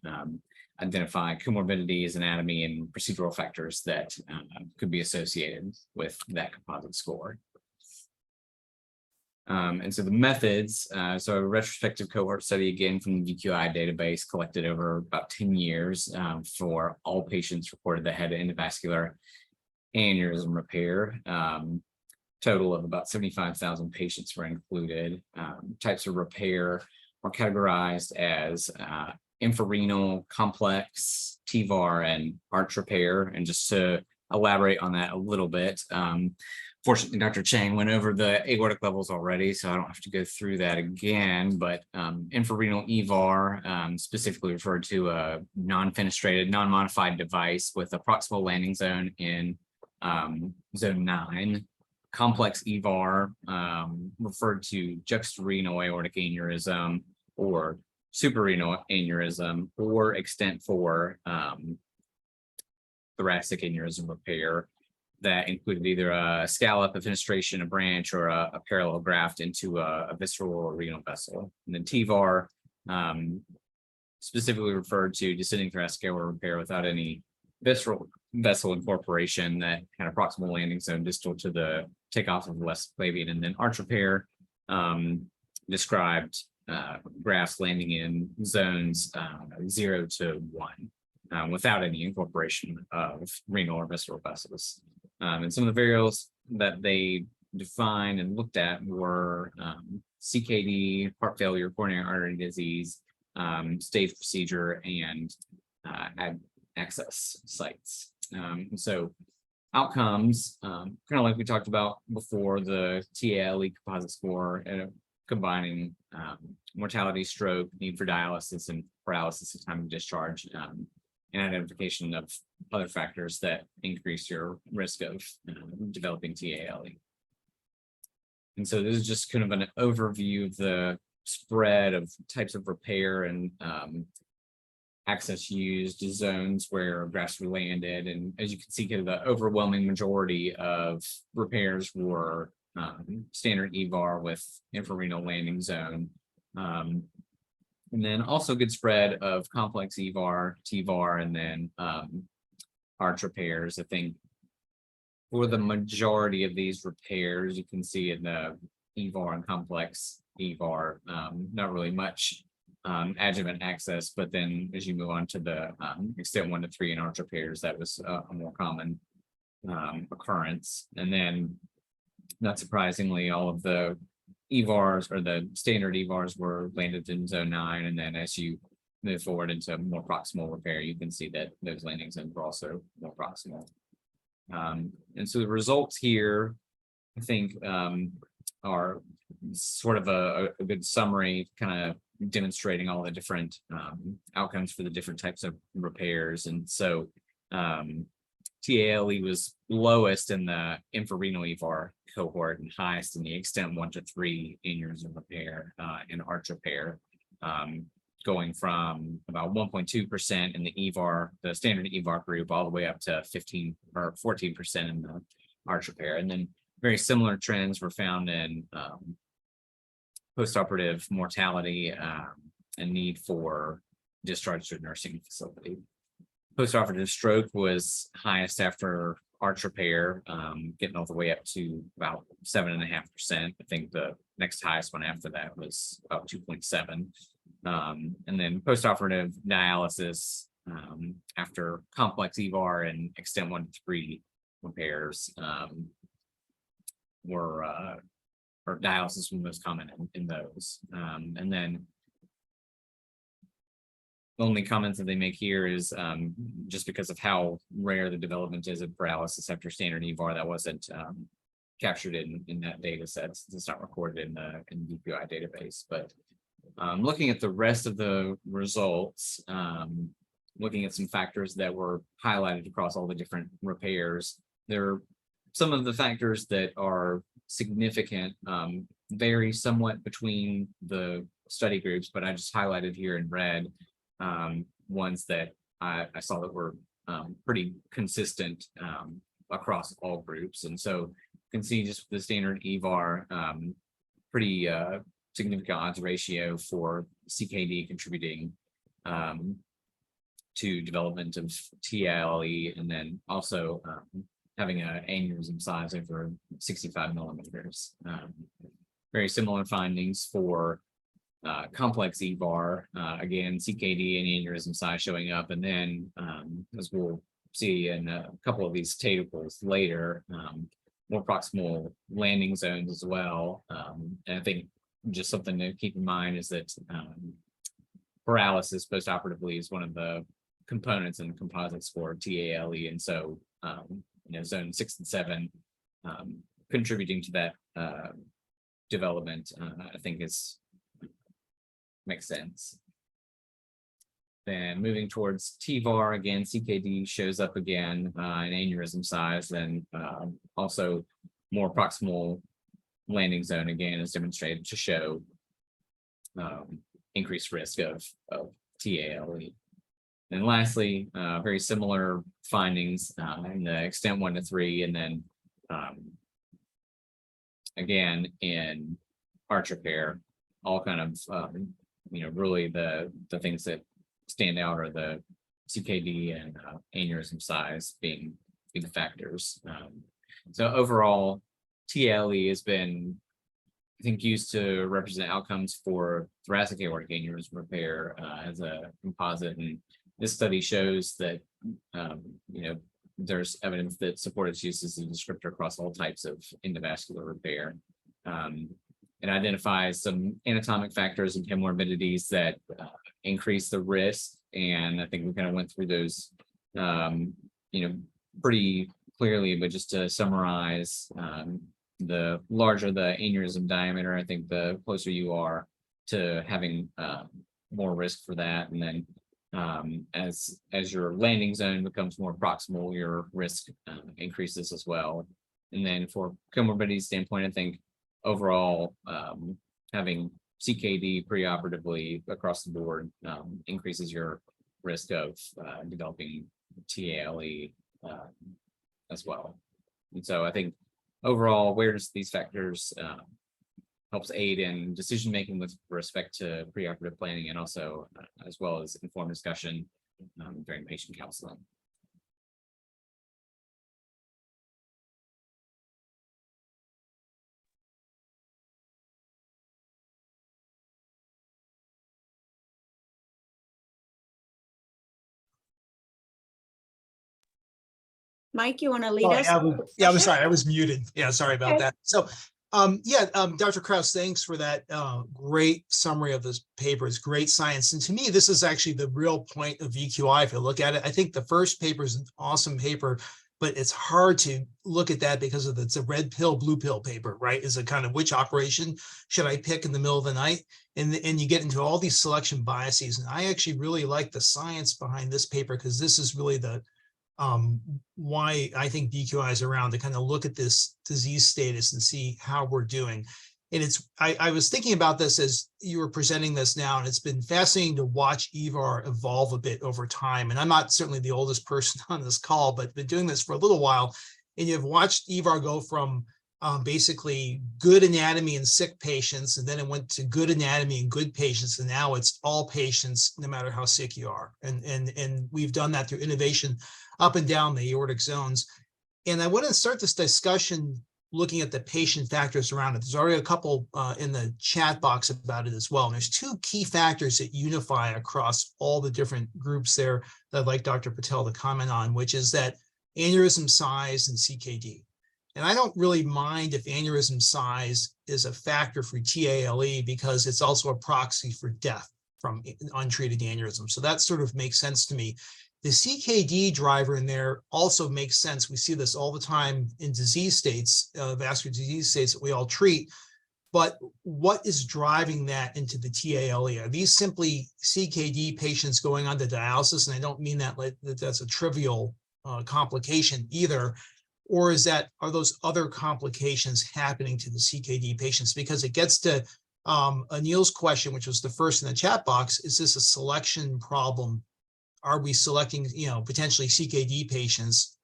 identify comorbidities, anatomy, and procedural factors that could be associated with that composite score. And so the methods, so a retrospective cohort study, again, from the VQI database, collected over about 10 years for all patients reported that had endovascular aneurysm repair. Total of about 75,000 patients were included. Types of repair were categorized as infrarenal, complex, TVAR, and arch repair. And just to elaborate on that a little bit, fortunately, Dr. Chang went over the aortic levels already, so I don't have to go through that again. But infrarenal EVAR specifically referred to a non-fenestrated, non-modified device with a proximal landing zone in zone 9. Complex EVAR referred to juxtarenal aortic aneurysm or suprarenal aneurysm, or extent 4 thoracic aneurysm repair that included either a scallop, a fenestration, a branch, or a parallel graft into a visceral or renal vessel. And then TVAR specifically referred to descending thoracic aorta repair without any visceral vessel incorporation, that kind of proximal landing zone distal to the takeoff of the left clavien. And then arch repair described grafts landing in zones 0 to 1 without any incorporation of renal or visceral vessels. And some of the variables that they defined and looked at were CKD, heart failure, coronary artery disease, stage procedure, and access sites. So outcomes, kind of like we talked about before, the TALE composite score, combining mortality, stroke, need for dialysis, and paralysis at time of discharge, and identification of other factors that increase your risk of developing TALE. And so this is just kind of an overview of the spread of types of repair and access used, zones where grafts were landed. And as you can see, kind of the overwhelming majority of repairs were standard EVAR with infrarenal landing zone. And then also good spread of complex EVAR, TVAR, and then arch repairs. I think for the majority of these repairs, you can see in the EVAR and complex EVAR, not really much adjuvant access, but then as you move on to the extent 1 to 3 in arch repairs, that was a more common occurrence. And then, not surprisingly, all of the EVARs or the standard EVARs were landed in zone 9, and then as you move forward into more proximal repair, you can see that those landing zones were also more proximal. And so the results here, I think, are sort of a good summary, kind of demonstrating all the different outcomes for the different types of repairs. And so TALE was lowest in the infrarenal EVAR cohort and highest in the extent 1 to 3 aneurysm repair and arch repair, going from about 1.2% in the EVAR, the standard EVAR group, all the way up to 15 or 14% in the arch repair. And then very similar trends were found in postoperative mortality and need for discharge to a nursing facility. Postoperative stroke was highest after arch repair, getting all the way up to about 7.5%. I think the next highest one after that was about 2.7. And then postoperative dialysis after complex EVAR and extent 1 to 3 repairs were or dialysis was most common in those. And then the only comments that they make here is just because of how rare the development is of paralysis after standard EVAR, that wasn't captured in that data set. It's not recorded in the DPI database. But looking at the rest of the results, looking at some factors that were highlighted across all the different repairs, there are some of the factors that are significant, vary somewhat between the study groups, but I just highlighted here in red ones that I saw that were pretty consistent across all groups. And so you can see just the standard EVAR, pretty significant odds ratio for CKD contributing to development of TALE, and then also having an aneurysm size over 65 millimeters. Very similar findings for complex EVAR, again, CKD and aneurysm size showing up, and then as we'll see in a couple of these tables later, more proximal landing zones as well. And I think just something to keep in mind is that paralysis postoperatively is one of the components in the composite score TALE, and so zone 6 and 7 contributing to that development, I think makes sense. Then moving towards TVAR, again, CKD shows up again in aneurysm size, and also more proximal landing zone again is demonstrated to show increased risk of TALE. And lastly, very similar findings in the extent 1 to 3, and then again in arch repair, all kind of really the things that stand out are the CKD and aneurysm size being big factors. So overall, TALE has been, I think, used to represent outcomes for thoracic aortic aneurysm repair as a composite, and this study shows that there's evidence that support its use as a descriptor across all types of endovascular repair. It identifies some anatomic factors and comorbidities that increase the risk. And I think we kind of went through those, pretty clearly, but just to summarize, the larger the aneurysm diameter, I think the closer you are to having more risk for that. And then as your landing zone becomes more proximal, your risk increases as well. And then for comorbidity standpoint, I think overall having CKD preoperatively across the board increases your risk of developing TALE as well. And so I think overall awareness of these factors helps aid in decision making with respect to preoperative planning, and also as well as informed discussion during patient counseling. Mike, you want to lead Oh, us? yeah, I'm sorry, I was muted. Yeah, sorry about Okay. that. So, Dr. Krause, thanks for that great summary of this paper. It's great science. And to me, this is actually the real point of VQI. If you look at it, I think the first paper is an awesome paper, but it's hard to look at that because of it's a red pill, blue pill paper, right? Is a kind of which operation should I pick in the middle of the night? And you get into all these selection biases. And I actually really like the science behind this paper, because this is really the why I think VQI is around, to kind of look at this disease status and see how we're doing. And I was thinking about this as you were presenting this now, and it's been fascinating to watch EVAR evolve a bit over time. And I'm not certainly the oldest person on this call, but been doing this for a little while. And you've watched EVAR go from basically good anatomy in sick patients, and then it went to good anatomy in good patients, and now it's all patients, no matter how sick you are. And we've done that through innovation up and down the aortic zones. And I want to start this discussion looking at the patient factors around it. There's already a couple in the chat box about it as well. And there's two key factors that unify across all the different groups there that I'd like Dr. Patel to comment on, which is that aneurysm size and CKD. And I don't really mind if aneurysm size is a factor for TALE, because it's also a proxy for death from untreated aneurysm. So that sort of makes sense to me. The CKD driver in there also makes sense. We see this all the time in disease states, vascular disease states that we all treat. But what is driving that into the TALE? Are these simply CKD patients going on to dialysis? And I don't mean that that's a trivial complication either. Or are those other complications happening to the CKD patients? Because it gets to Anil's question, which was the first in the chat box: is this a selection problem? Are we selecting, potentially CKD patients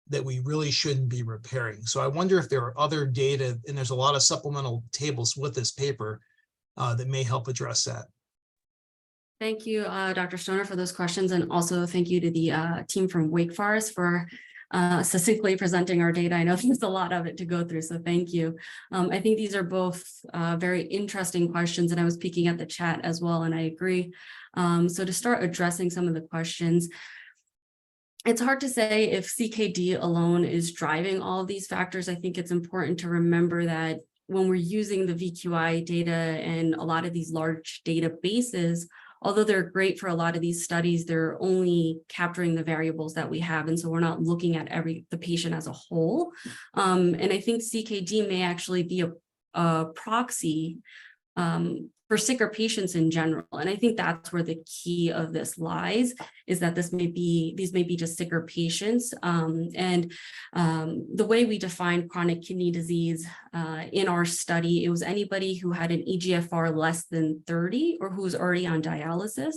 that we really shouldn't be repairing? So I wonder if there are other data, and there's a lot of supplemental tables with this paper that may help address that. Thank you, Dr. Stoner, for those questions. And also thank you to the team from Wake Forest for succinctly presenting our data. I know there's a lot of it to go through, so thank you. I think these are both very interesting questions, and I was peeking at the chat as well, and I agree. So to start addressing some of the questions, it's hard to say if CKD alone is driving all of these factors. I think it's important to remember that when we're using the VQI data and a lot of these large databases, although they're great for a lot of these studies, they're only capturing the variables that we have. And so we're not looking at the patient as a whole. And I think CKD may actually be a proxy for sicker patients in general. And I think that's where the key of this lies, is that these may be just sicker patients. And the way we define chronic kidney disease in our study, it was anybody who had an eGFR less than 30 or who was already on dialysis.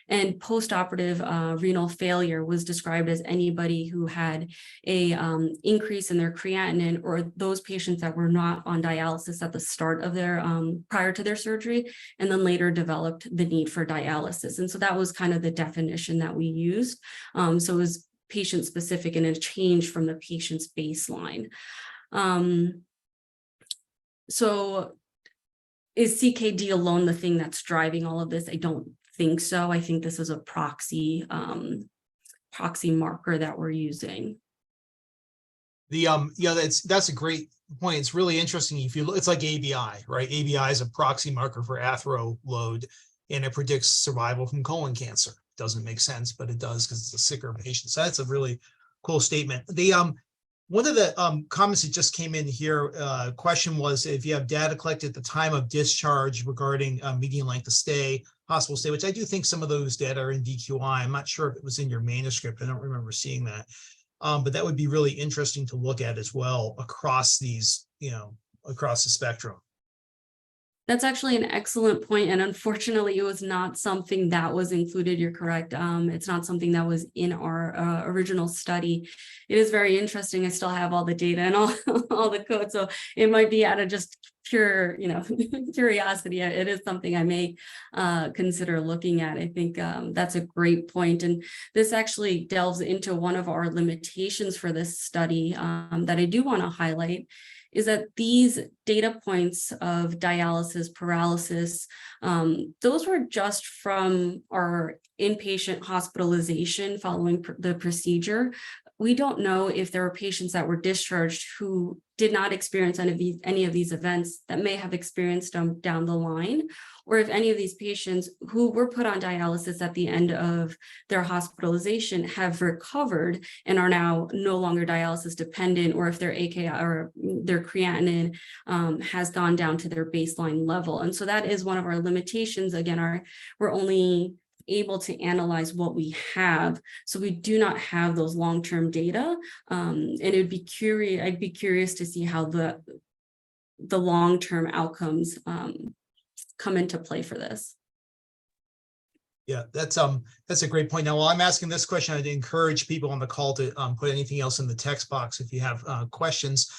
And postoperative renal failure was described as anybody who had a increase in their creatinine, or those patients that were not on dialysis at the start of their prior to their surgery, and then later developed the need for dialysis. And so that was kind of the definition that we used. So it was patient specific and a change from the patient's baseline. So is CKD alone the thing that's driving all of this? I don't think so. I think this is a proxy proxy marker that we're using. Yeah, that's a great point. It's really interesting. If you look, it's like ABI, right? ABI is a proxy marker for athero load, and it predicts survival from colon cancer. Doesn't make sense, but it does because it's a sicker patient. So that's a really cool statement. One of the comments that just came in here, question was if you have data collected at the time of discharge regarding median length of stay, hospital stay, which I do think some of those data are in DQI. I'm not sure if it was in your manuscript. I don't remember seeing that. But that would be really interesting to look at as well across these, across the spectrum. That's actually an excellent point, and unfortunately, it was not something that was included. You're correct. It's not something that was in our original study. It is very interesting. I still have all the data and all the code, so it might be out of just pure, curiosity. It is something I may consider looking at. I think that's a great point, and this actually delves into one of our limitations for this study that I do want to highlight. Is that these data points of dialysis, paralysis, those were just from our inpatient hospitalization following the procedure. We don't know if there were patients that were discharged who did not experience any of these events that may have experienced them down the line, or if any of these patients who were put on dialysis at the end of their hospitalization have recovered and are now no longer dialysis dependent, or if their AKI or their creatinine has gone down to their baseline level. And so that is one of our limitations. Again, we're only able to analyze what we have, so we do not have those long-term data, and I'd be curious to see how the long-term outcomes come into play for this. Yeah, that's a great point. Now, while I'm asking this question, I'd encourage people on the call to put anything else in the text box if you have questions.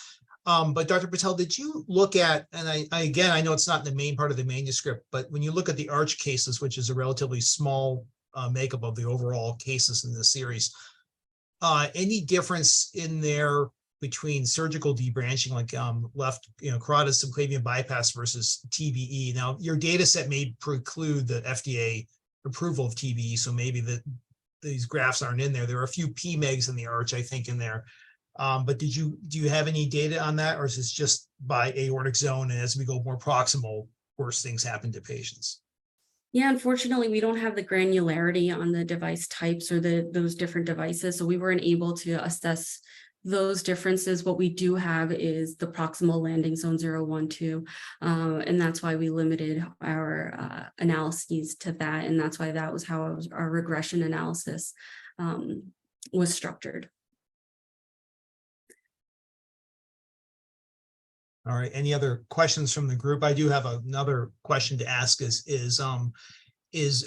But Dr. Patel, did you look at, and I know it's not in the main part of the manuscript, but when you look at the ARCH cases, which is a relatively small makeup of the overall cases in this series, any difference in there between surgical debranching, like left, carotid subclavian bypass versus TBE? Now, your data set may preclude the FDA approval of TBE, so maybe these graphs aren't in there. There are a few PMEGs in the ARCH, I think, in there. But do you have any data on that, or is this just by aortic zone, and as we go more proximal, worse things happen to patients? Yeah, unfortunately, we don't have the granularity on the device types or those different devices, so we weren't able to assess those differences. What we do have is the proximal landing zone 0, 1, 2, and that's why we limited our analyses to that, and that's why that was how our regression analysis was structured. All right. Any other questions from the group? I do have another question to ask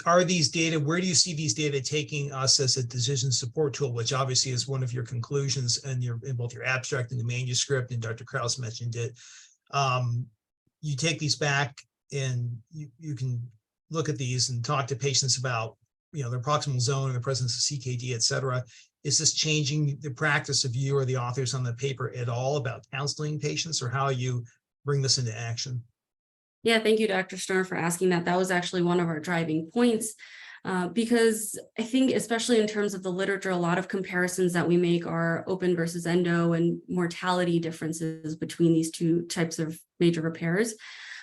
are these data, where do you see these data taking us as a decision support tool, which obviously is one of your conclusions in both your abstract and the manuscript, and Dr. Krause mentioned it. You take these back and you can look at these and talk to patients about, their proximal zone and the presence of CKD, et cetera. Is this changing the practice of you or the authors on the paper at all about counseling patients, or how you bring this into action? Yeah, thank you, Dr. Stoner, for asking that. That was actually one of our driving points, because I think, especially in terms of the literature, a lot of comparisons that we make are open versus endo and mortality differences between these two types of major repairs.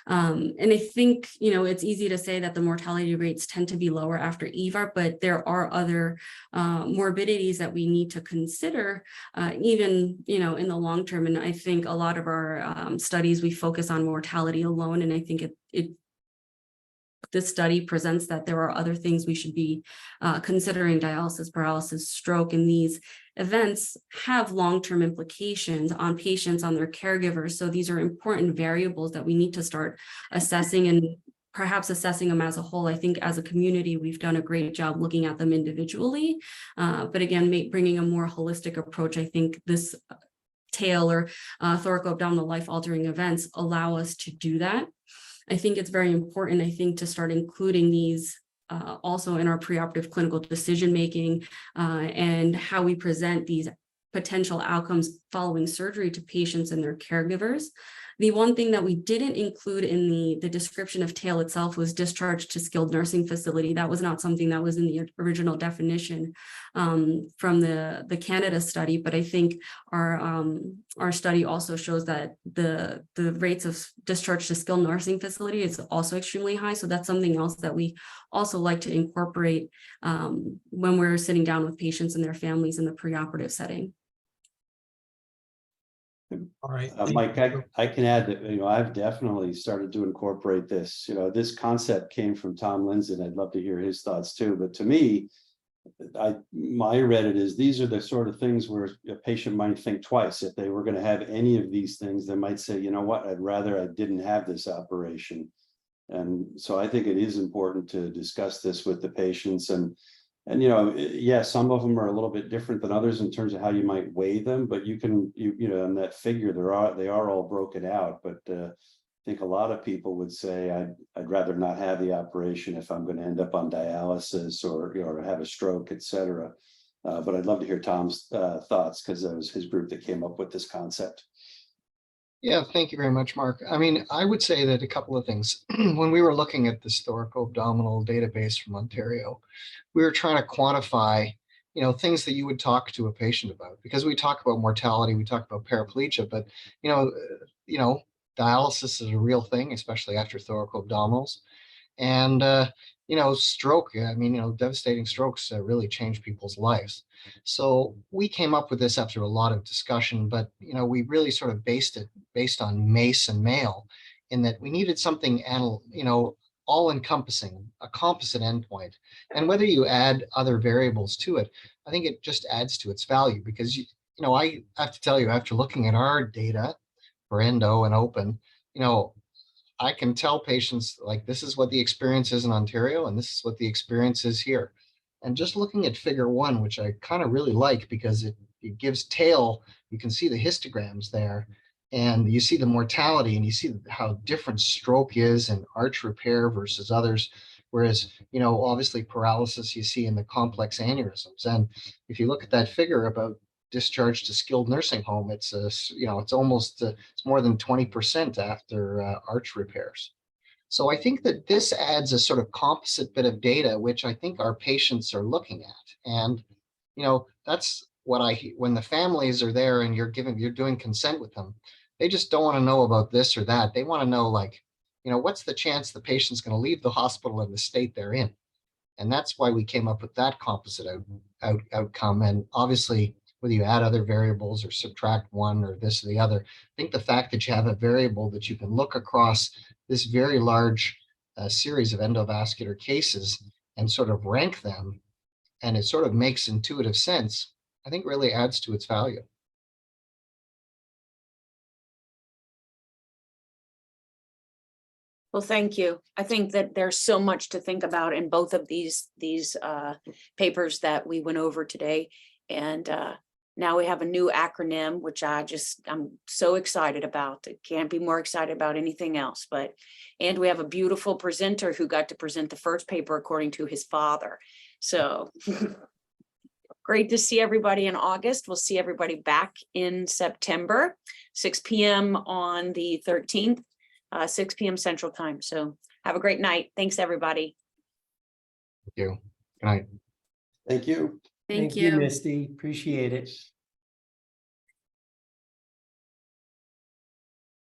And I think, it's easy to say that the mortality rates tend to be lower after EVAR, but there are other morbidities that we need to consider, even, in the long term. And I think a lot of our studies, we focus on mortality alone. And I think this study presents that there are other things we should be considering: dialysis, paralysis, stroke, and these events have long-term implications on patients, on their caregivers. So these are important variables that we need to start assessing, and perhaps assessing them as a whole. I think as a community, we've done a great job looking at them individually. But again, bringing a more holistic approach, I think this TAIL or thoracoabdominal life-altering events allow us to do that. I think it's very important, to start including these also in our preoperative clinical decision-making and how we present these potential outcomes following surgery to patients and their caregivers. The one thing that we didn't include in the description of TAIL itself was discharge to skilled nursing facility. That was not something that was in the original definition from the Canada study, but I think our study also shows that the rates of discharge to skilled nursing facility is also extremely high. So that's something else that we also like to incorporate when we're sitting down with patients and their families in the preoperative setting. All right. Mike, I can add that, I've definitely started to incorporate this. This concept came from Tom Lindsay, and I'd love to hear his thoughts too. But to me, I read it as these are the sort of things where a patient might think twice. If they were going to have any of these things, they might say, you know what, I'd rather I didn't have this operation. And so I think it is important to discuss this with the patients. And yeah, some of them are a little bit different than others in terms of how you might weigh them, but you can, in that figure, they are all broken out. But I think a lot of people would say, I'd rather not have the operation if I'm going to end up on dialysis or have a stroke, et cetera. But I'd love to hear Tom's thoughts, because it was his group that came up with this concept. Yeah, thank you very much, Mark. I mean, I would say that a couple of things. When we were looking at this thoracoabdominal database from Ontario, we were trying to quantify, things that you would talk to a patient about, because we talk about mortality, we talk about paraplegia, but, dialysis is a real thing, especially after thoracoabdominals. And, stroke, devastating strokes really change people's lives. So we came up with this after a lot of discussion, but, we really sort of based on MACE and MALE, in that we needed something, all encompassing, a composite endpoint. And whether you add other variables to it, I think it just adds to its value, because, I have to tell you, after looking at our data for endo and open, I can tell patients, like, this is what the experience is in Ontario, and this is what the experience is here. And just looking at figure 1, which I kind of really like, because it gives TAIL, you can see the histograms there, and you see the mortality, and you see how different stroke is and arch repair versus others. Whereas, obviously paralysis you see in the complex aneurysms. And if you look at that figure about discharge to skilled nursing home, it's it's more than 20% after arch repairs. So I think that this adds a sort of composite bit of data, which I think our patients are looking at. And, that's what when the families are there and you're doing consent with them, they just don't want to know about this or that. They want to know, like, what's the chance the patient's going to leave the hospital in the state they're in? And that's why we came up with that composite outcome. And obviously, whether you add other variables or subtract one or this or the other, I think the fact that you have a variable that you can look across this very large series of endovascular cases and sort of rank them, and it sort of makes intuitive sense, I think really adds to its value. Well, thank you. I think that there's so much to think about in both of these papers that we went over today. And now we have a new acronym, which I'm so excited about. I can't be more excited about anything else. And we have a beautiful presenter who got to present the first paper according to his father. So great to see everybody in August. We'll see everybody back in September, 6 p.m. on the 13th. 6 p.m. Central Time. So have a great night. Thanks, everybody. Thank you. Good night. Thank you. Thank you. Misty. Appreciate it.